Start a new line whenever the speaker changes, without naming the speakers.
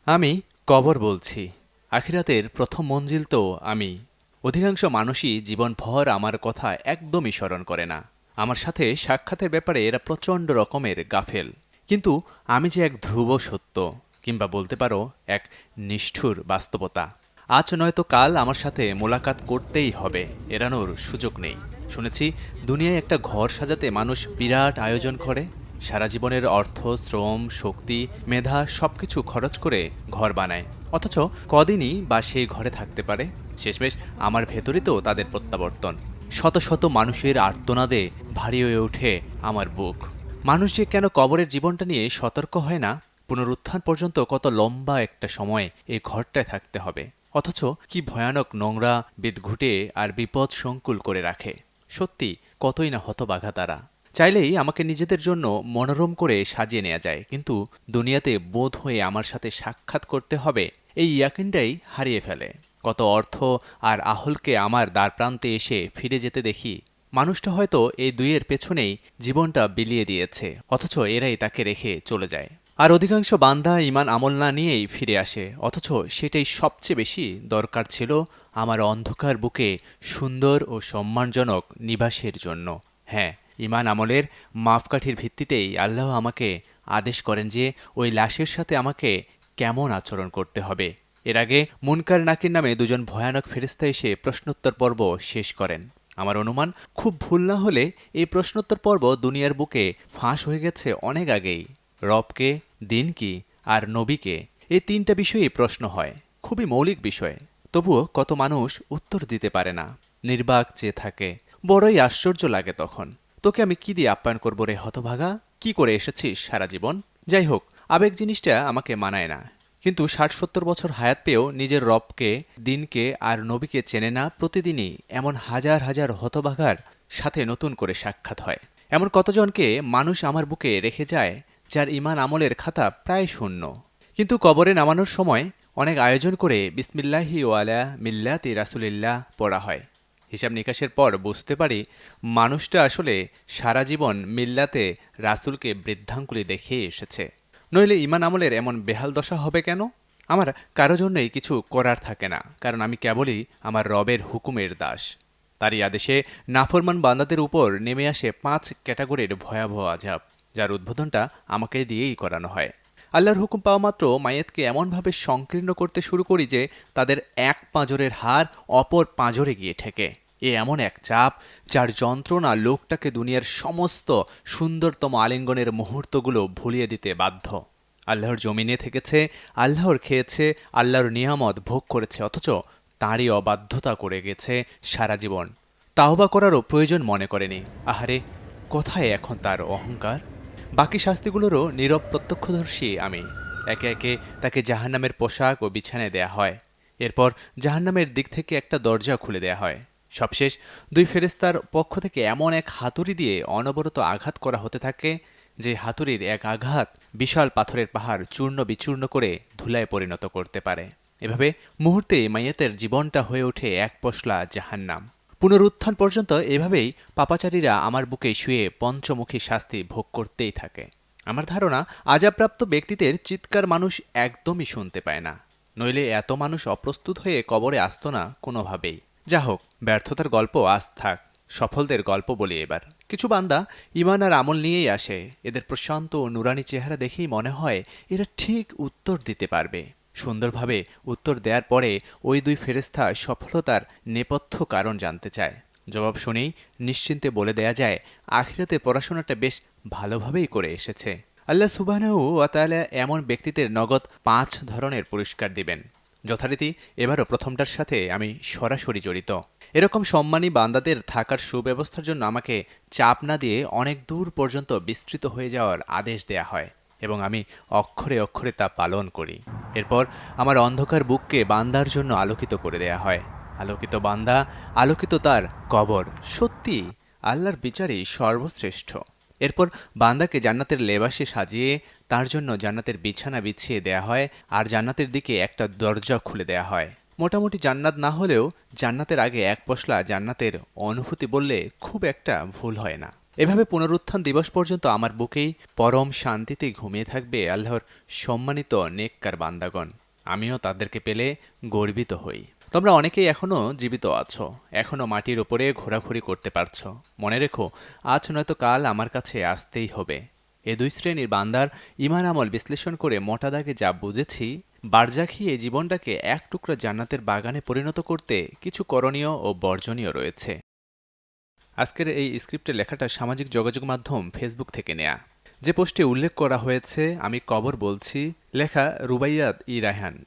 আমি কবর বলছি। আখিরাতের প্রথম মঞ্জিল তো আমি। অধিকাংশ মানুষই জীবনভর আমার কথা একদমই স্মরণ করে না। আমার সাথে সাক্ষাতের ব্যাপারে এরা প্রচণ্ড রকমের গাফেল। কিন্তু আমি যে এক ধ্রুব সত্য, কিংবা বলতে পারো এক নিষ্ঠুর বাস্তবতা। আজ নয়তো কাল আমার সাথে মোলাকাত করতেই হবে, এড়ানোর সুযোগ নেই। শুনেছি দুনিয়ায় একটা ঘর সাজাতে মানুষ বিরাট আয়োজন করে। সারা জীবনের অর্থ, শ্রম, শক্তি, মেধা সবকিছু খরচ করে ঘর বানায়। অথচ কদিনই বা সেই ঘরে থাকতে পারে। শেষমেশ আমার ভেতরই তো তাদের প্রত্যাবর্তন। শত শত মানুষের আর্তনাদে ভারী হয়ে ওঠে আমার বুক। মানুষ যে কেন কবরের জীবনটা নিয়ে সতর্ক হয় না, পুনরুত্থান পর্যন্ত কত লম্বা একটা সময় এই ঘরটায় থাকতে হবে, অথচ কি ভয়ানক নোংরা, বিদঘুটে আর বিপদ সংকুল করে রাখে। সত্যি কতই না হতবাঘা তারা। চাইলেই আমাকে নিজেদের জন্য মনোরম করে সাজিয়ে নেওয়া যায়, কিন্তু দুনিয়াতে বোধ হয়ে আমার সাথে সাক্ষাৎ করতে হবে, এই ইয়াকিনটাই হারিয়ে ফেলে। কত অর্থ আর আহলকে আমার দ্বারপ্রান্তে এসে ফিরে যেতে দেখি। মানুষটা হয়তো এই দুইয়ের পেছনেই জীবনটা বিলিয়ে দিয়েছে, অথচ এরাই তাকে রেখে চলে যায়। আর অধিকাংশ বান্দা ঈমান আমল না নিয়েই ফিরে আসে, অথচ সেটাই সবচেয়ে বেশি দরকার ছিল আমার অন্ধকার বুকে সুন্দর ও সম্মানজনক নিবাসের জন্য। হ্যাঁ, ঈমান আমলের মাপকাঠির ভিত্তিতেই আল্লাহ আমাকে আদেশ করেন যে ওই লাশের সাথে আমাকে কেমন আচরণ করতে হবে। এর আগে মুনকার নাকির নামে দুজন ভয়ানক ফেরেশতা এসে প্রশ্নোত্তর পর্ব শেষ করেন। আমার অনুমান, খুব ভুল না হলে এই প্রশ্নোত্তর পর্ব দুনিয়ার বুকে ফাঁস হয়ে গেছে অনেক আগেই। রবকে, দিন কি আর নবীকে, এই তিনটা বিষয়েই প্রশ্ন হয়। খুবই মৌলিক বিষয়। তবুও কত মানুষ উত্তর দিতে পারে না, নির্বাক চেয়ে থাকে। বড়ই আশ্চর্য লাগে তখন। তোকে আমি কি দিয়ে আপ্যায়ন করবো রে হতভাগা? কি করে এসেছিস সারা জীবন? যাই হোক, আবেগ জিনিসটা আমাকে মানায় না। কিন্তু ৬০-৭০ বছর হায়াত পেয়েও নিজের রবকে, দিনকে আর নবীকে চেনে না প্রতিদিনই এমন হাজার হাজার হতভাগার সাথে নতুন করে সাক্ষাৎ হয়। এমন কতজনকে মানুষ আমার বুকে রেখে যায় যার ঈমান আমলের খাতা প্রায় শূন্য। কিন্তু কবরে নামানোর সময় অনেক আয়োজন করে বিসমিল্লাহি ওয়ালা মিল্লাতি রাসূলিল্লাহ পড়া হয়। হিসাব নিকাশের পর বুঝতে পারি মানুষটা আসলে সারা জীবন মিল্লাতে রাসূলকে বৃদ্ধাঙ্গুলি দেখিয়ে এসেছে। নইলে ঈমান আমলের এমন বেহাল দশা হবে কেন? আমার কারো জন্যই কিছু করার থাকে না, কারণ আমি কেবলই আমার রবের হুকুমের দাস। তারই আদেশে নাফরমান বান্দাদের উপর নেমে আসে ৫ ক্যাটাগরির ভয়াবহ আযাব, যার উদ্বোধনটা আমাকে দিয়েই করানো হয়। আল্লাহর হুকুম পাওয়া মাত্র মাইয়াতকে এমনভাবে সংকীর্ণ করতে শুরু করি যে তাদের এক পাঁজরের হাড় অপর পাঁজরে গিয়ে ঠেকে। এ এমন এক চাপ যার যন্ত্রণা লোকটাকে দুনিয়ার সমস্ত সুন্দরতম আলিঙ্গনের মুহূর্তগুলো ভুলিয়ে দিতে বাধ্য। আল্লাহর জমিনে থেকেছে, আল্লাহর খেয়েছে, আল্লাহর নিয়ামত ভোগ করেছে, অথচ তাঁরই অবাধ্যতা করে গেছে সারা জীবন। তাওবা করারও প্রয়োজন মনে করেনি। আহারে, কোথায় এখন তার অহংকার? বাকি শাস্তিগুলোরও নীরব প্রত্যক্ষদর্শী আমি। একে একে তাকে জাহান্নামের পোশাক ও বিছানায় দেয়া হয়। এরপর জাহান্নামের দিক থেকে একটা দরজা খুলে দেয়া হয়। সবশেষ দুই ফেরেশতার পক্ষ থেকে এমন এক হাতুড়ি দিয়ে অনবরত আঘাত করা হতে থাকে, যে হাতুড়ির এক আঘাত বিশাল পাথরের পাহাড় চূর্ণ বিচূর্ণ করে ধুলায় পরিণত করতে পারে। এভাবে মুহূর্তে মাইয়াতের জীবনটা হয়ে ওঠে এক পশলা জাহান্নাম। পুনরুত্থান পর্যন্ত এভাবেই পাপাচারীরা আমার বুকে শুয়ে পঞ্চমুখী শাস্তি ভোগ করতেই থাকে। আমার ধারণা, আযাবপ্রাপ্ত ব্যক্তিদের চিৎকার মানুষ একদমই শুনতে পায় না, নইলে এত মানুষ অপ্রস্তুত হয়ে কবরে আসতো না কোনোভাবেই। যা হোক, ব্যর্থতার গল্প আজ থাক, সফলদের গল্প বলি এবার। কিছু বান্দা ঈমান আর আমল নিয়েই আসে। এদের প্রশান্ত ও নুরানি চেহারা দেখেই মনে হয় এরা ঠিক উত্তর দিতে পারবে। সুন্দরভাবে উত্তর দেওয়ার পরে ওই দুই ফেরেশতা সফলতার নেপথ্য কারণ জানতে চায়। জবাব শুনেই নিশ্চিন্তে বলে দেয়া যায় আখিরাতে পড়াশোনাটা বেশ ভালোভাবেই করে এসেছে। আল্লাহ সুবহানাহু ওয়া তাআলা এমন ব্যক্তিদের নগদ ৫ ধরনের পুরস্কার দিবেন। যথারীতি এবারও প্রথমটার সাথে আমি সরাসরি জড়িত। এরকম সম্মানী বান্দাদের থাকার সুব্যবস্থার জন্য আমাকে চাপ না দিয়ে অনেক দূর পর্যন্ত বিস্তৃত হয়ে যাওয়ার আদেশ দেয়া হয়, এবং আমি অক্ষরে অক্ষরে তা পালন করি। এরপর আমার অন্ধকার বুককে বান্দার জন্য আলোকিত করে দেয়া হয়। আলোকিত বান্দা, আলোকিত তার কবর। সত্যি আল্লাহর বিচারই সর্বশ্রেষ্ঠ। এরপর বান্দাকে জান্নাতের লেবাসে সাজিয়ে তার জন্য জান্নাতের বিছানা বিছিয়ে দেয়া হয়, আর জান্নাতের দিকে একটা দরজা খুলে দেয়া হয়। মোটামুটি জান্নাত না হলেও জান্নাতের আগে এক পশলা জান্নাতের অনুভূতি বললে খুব একটা ভুল হয় না। এভাবে পুনরুত্থান দিবস পর্যন্ত আমার বুকেই পরম শান্তিতে ঘুমিয়ে থাকবে আল্লাহর সম্মানিত নেককার বান্দাগণ। আমিও তাদেরকে পেলে গর্বিত হই। তোমরা অনেকেই এখনো জীবিত আছো, এখনো মাটির ওপরে ঘোরাঘুরি করতে পারছো। মনে রেখো, আজ নয়তো কাল আমার কাছে আসতেই হবে। এ দুই শ্রেণীর বান্দার ঈমান আমল বিশ্লেষণ করে মোটা দাগে যা বুঝেছি, বারজাখি এই জীবনটাকে এক টুকরা জান্নাতের বাগানে পরিণত করতে কিছু করণীয় ও বর্জনীয় রয়েছে। আজকের এই স্ক্রিপ্টের লেখাটা সামাজিক যোগাযোগ মাধ্যম ফেসবুক থেকে নেয়া। যে পোস্টে উল্লেখ করা হয়েছে আমি কবর বলছি, লেখা রুবাইয়াত ই রায়হান,